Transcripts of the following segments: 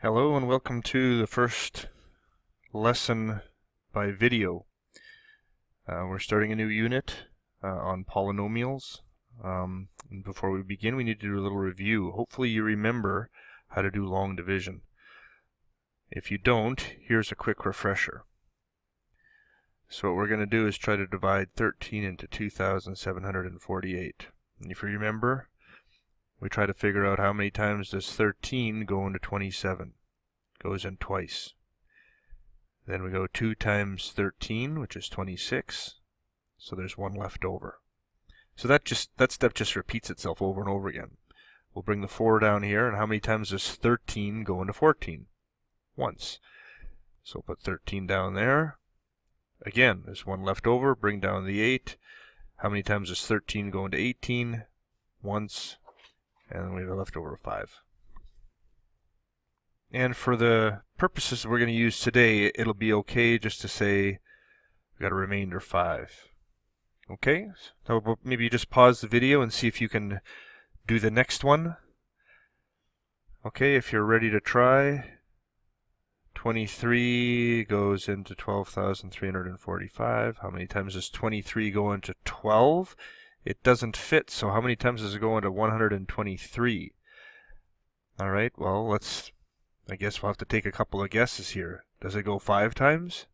Hello and welcome to the first lesson by video. We're starting a new unit on polynomials. And before we begin, we need to do a little review. Hopefully you remember how to do long division. If you don't, here's a quick refresher. So what we're going to do is try to divide 13 into 2,748. And if you remember, we try to figure out how many times does 13 go into 27. Goes in twice. Then we go 2 times 13, which is 26. So there's one left over. So that step just repeats itself over and over again. We'll bring the 4 down here, and how many times does 13 go into 14? Once. So put 13 down there. Again, there's one left over. Bring down the 8. How many times does 13 go into 18? Once. And we have a leftover of 5. And for the purposes we're going to use today, it'll be okay just to say we've got a remainder 5. Okay, so maybe you just pause the video and see if you can do the next one. Okay, if you're ready to try, 23 goes into 12,345. How many times does 23 go into 12? It doesn't fit, so how many times does it go into 123? All right, well, I guess we'll have to take a couple of guesses here. Does it go 5 times?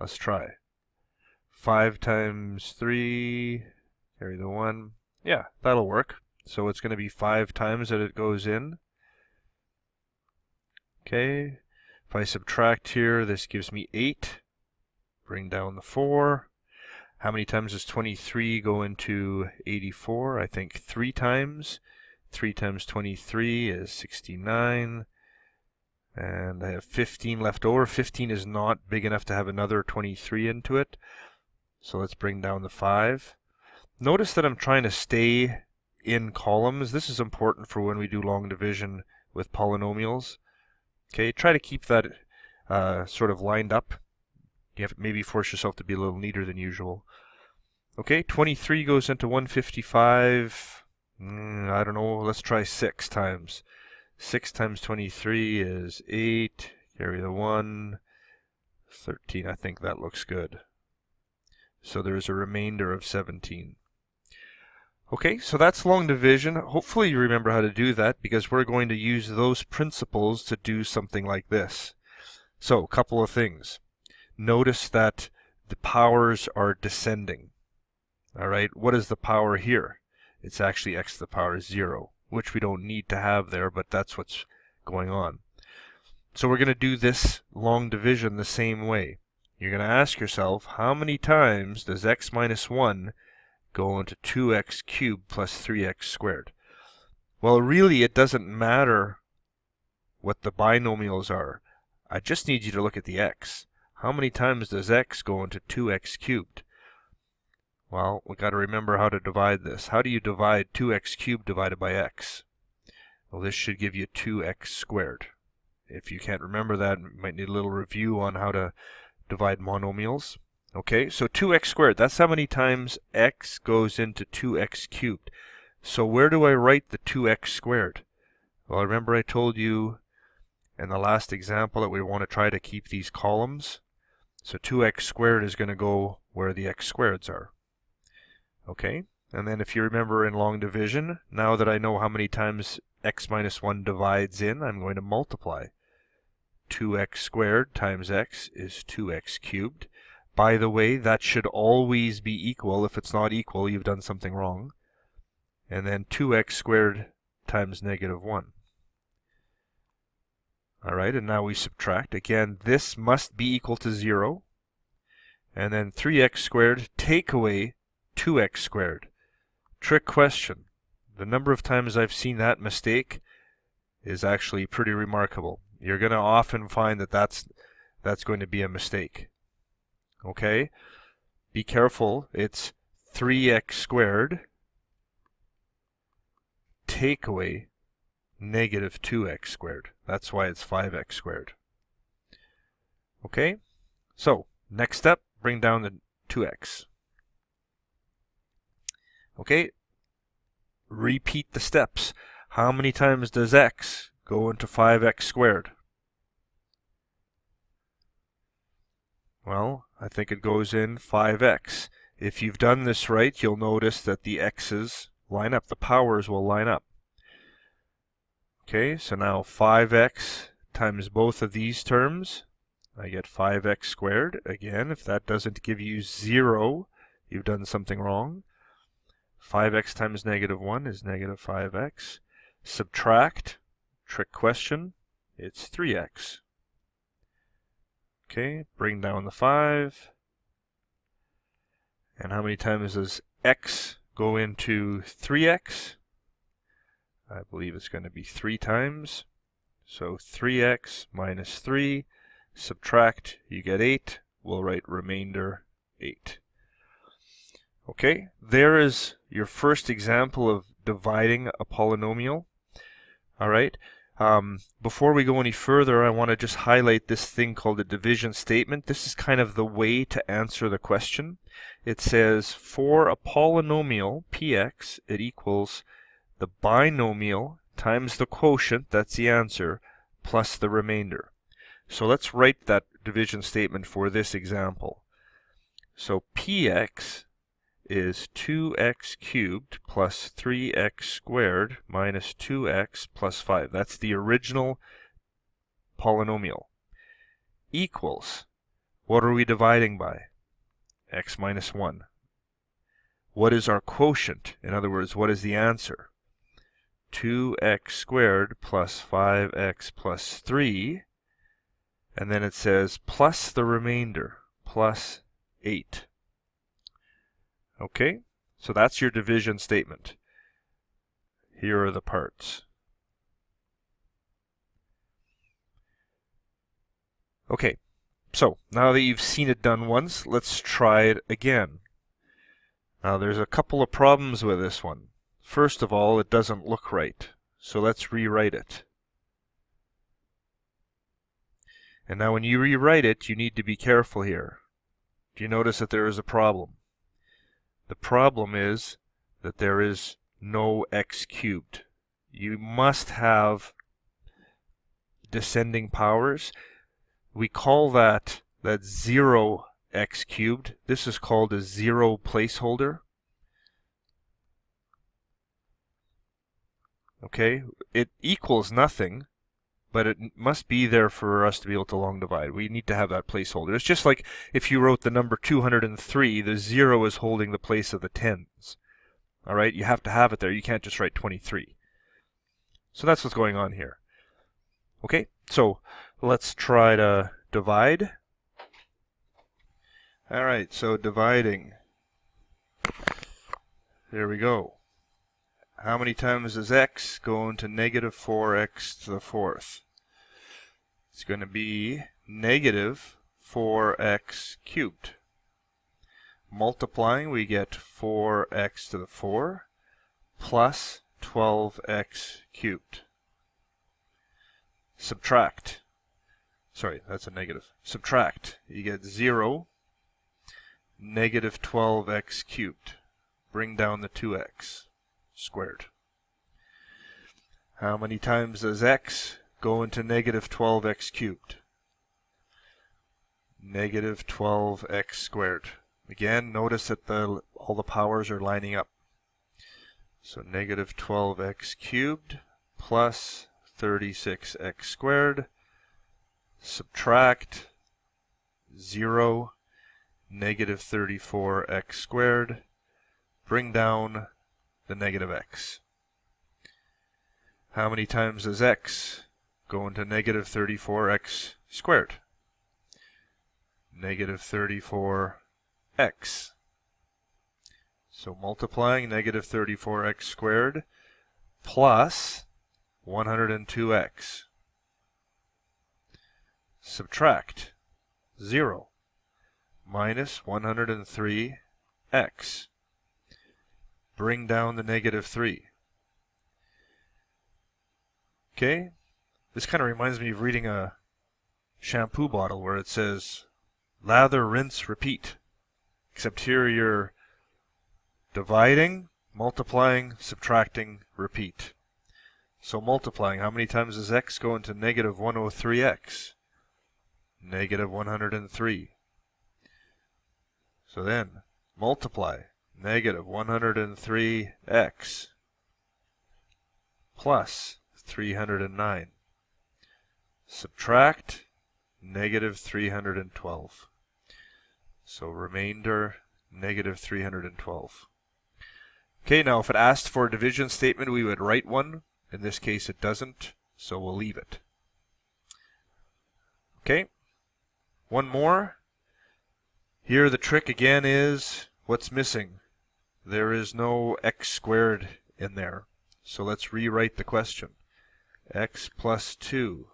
Let's try. 5 times 3, carry the 1. Yeah, that'll work. So it's going to be 5 times that it goes in. Okay, if I subtract here, this gives me 8. Bring down the 4. How many times does 23 go into 84? I think 3 times. 3 times 23 is 69. And I have 15 left over. 15 is not big enough to have another 23 into it. So let's bring down the 5. Notice that I'm trying to stay in columns. This is important for when we do long division with polynomials. Okay, try to keep that sort of lined up. You have to maybe force yourself to be a little neater than usual. Okay, 23 goes into 155. I don't know, let's try 6 times. 6 times 23 is 8. Carry the 1. 13. I think that looks good. So there's a remainder of 17. Okay, so that's long division. Hopefully you remember how to do that because we're going to use those principles to do something like this. So, a couple of things. Notice that the powers are descending. All right, what is the power here? It's actually x to the power 0. Which we don't need to have there, but that's what's going on. So we're going to do this long division the same way. You're going to ask yourself, how many times does x minus 1 go into 2x cubed plus 3x squared? Well, really, it doesn't matter what the binomials are. I just need you to look at the x. How many times does x go into 2x cubed? Well, we've got to remember how to divide this. How do you divide 2x cubed divided by x? Well, this should give you 2x squared. If you can't remember that, you might need a little review on how to divide monomials. Okay, so 2x squared, that's how many times x goes into 2x cubed. So where do I write the 2x squared? Well, remember I told you in the last example that we want to try to keep these columns. So 2x squared is going to go where the x squareds are. Okay, and then if you remember in long division, now that I know how many times x minus 1 divides in, I'm going to multiply. 2x squared times x is 2x cubed. By the way, that should always be equal. If it's not equal, you've done something wrong. And then 2x squared times negative 1. All right, and now we subtract. Again, this must be equal to 0. And then 3x squared take away 2x squared. Trick question. The number of times I've seen that mistake is actually pretty remarkable. You're going to often find that that's going to be a mistake. Okay? Be careful. It's 3x squared take away negative 2x squared. That's why it's 5x squared. Okay? So, next step, bring down the 2x. Okay, repeat the steps. How many times does x go into 5x squared? Well, I think it goes in 5x. If you've done this right, you'll notice that the x's line up. The powers will line up. Okay, so now 5x times both of these terms, I get 5x squared. Again, if that doesn't give you 0, you've done something wrong. 5x times negative 1 is negative 5x. Subtract, trick question, it's 3x. Okay, bring down the 5. And how many times does x go into 3x? I believe it's going to be 3 times. So 3x minus 3, subtract, you get 8. We'll write remainder 8. Okay, there is your first example of dividing a polynomial. All right. Before we go any further, I want to just highlight this thing called a division statement. This is kind of the way to answer the question. It says, for a polynomial, px, it equals the binomial times the quotient, that's the answer, plus the remainder. So let's write that division statement for this example. So px is 2x cubed plus 3x squared minus 2x plus 5. That's the original polynomial. Equals, what are we dividing by? X minus 1. What is our quotient? In other words, what is the answer? 2x squared plus 5x plus 3. And then it says plus the remainder, plus 8. Okay, so that's your division statement. Here are the parts. Okay, so now that you've seen it done once, let's try it again. Now there's a couple of problems with this one. First of all, it doesn't look right, so let's rewrite it. And now when you rewrite it, you need to be careful here. Do you notice that there is a problem? The problem is that there is no x cubed. You must have descending powers. We call that 0x cubed. This is called a 0 placeholder. Okay, it equals nothing, but it must be there for us to be able to long divide. We need to have that placeholder. It's just like if you wrote the number 203, the 0 is holding the place of the tens. All right, you have to have it there. You can't just write 23. So that's what's going on here. Okay, so let's try to divide. All right, so dividing. There we go. How many times does x go into negative 4x to the fourth? It's going to be negative 4x cubed. Multiplying, we get 4x to the 4 plus 12x cubed. Subtract. Sorry, that's a negative. Subtract. You get 0, negative 12x cubed. Bring down the 2x squared. How many times does x go into negative 12x cubed? Negative 12x squared. Again, notice that all the powers are lining up. So negative 12x cubed plus 36x squared. Subtract 0, negative 34x squared. Bring down the negative x. How many times does x go into negative 34x squared? Negative 34x. So multiplying negative 34x squared plus 102x. Subtract 0 minus 103x. Bring down the negative 3. Okay, this kind of reminds me of reading a shampoo bottle where it says lather, rinse, repeat. Except here you're dividing, multiplying, subtracting, repeat. So multiplying, how many times does x go into negative 103x? Negative 103. So then, multiply negative 103x plus 309. Subtract negative 312. So remainder negative 312. Okay, now if it asked for a division statement, we would write one. In this case, it doesn't, so we'll leave it. Okay, one more. Here the trick again is what's missing. There is no x squared in there. So let's rewrite the question. X plus 2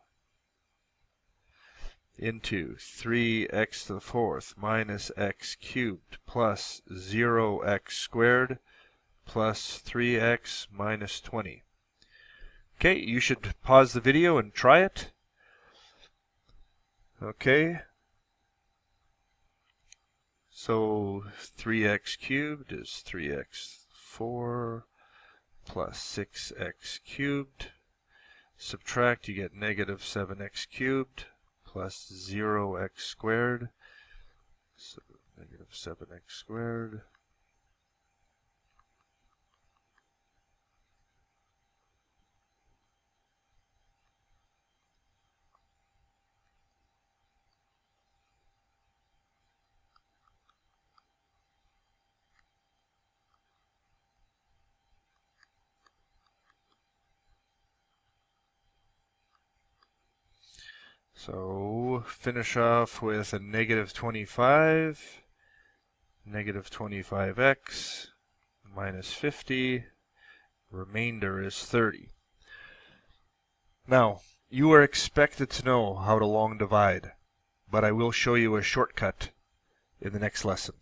into 3x to the fourth minus x cubed plus 0x squared plus 3x minus 20. Okay, you should pause the video and try it. Okay. So 3x cubed is 3x4 plus 6x cubed. Subtract, you get negative 7x cubed plus 0x squared. So negative 7x squared. So finish off with a negative 25, negative 25x, minus 50, remainder is 30. Now, you are expected to know how to long divide, but I will show you a shortcut in the next lesson.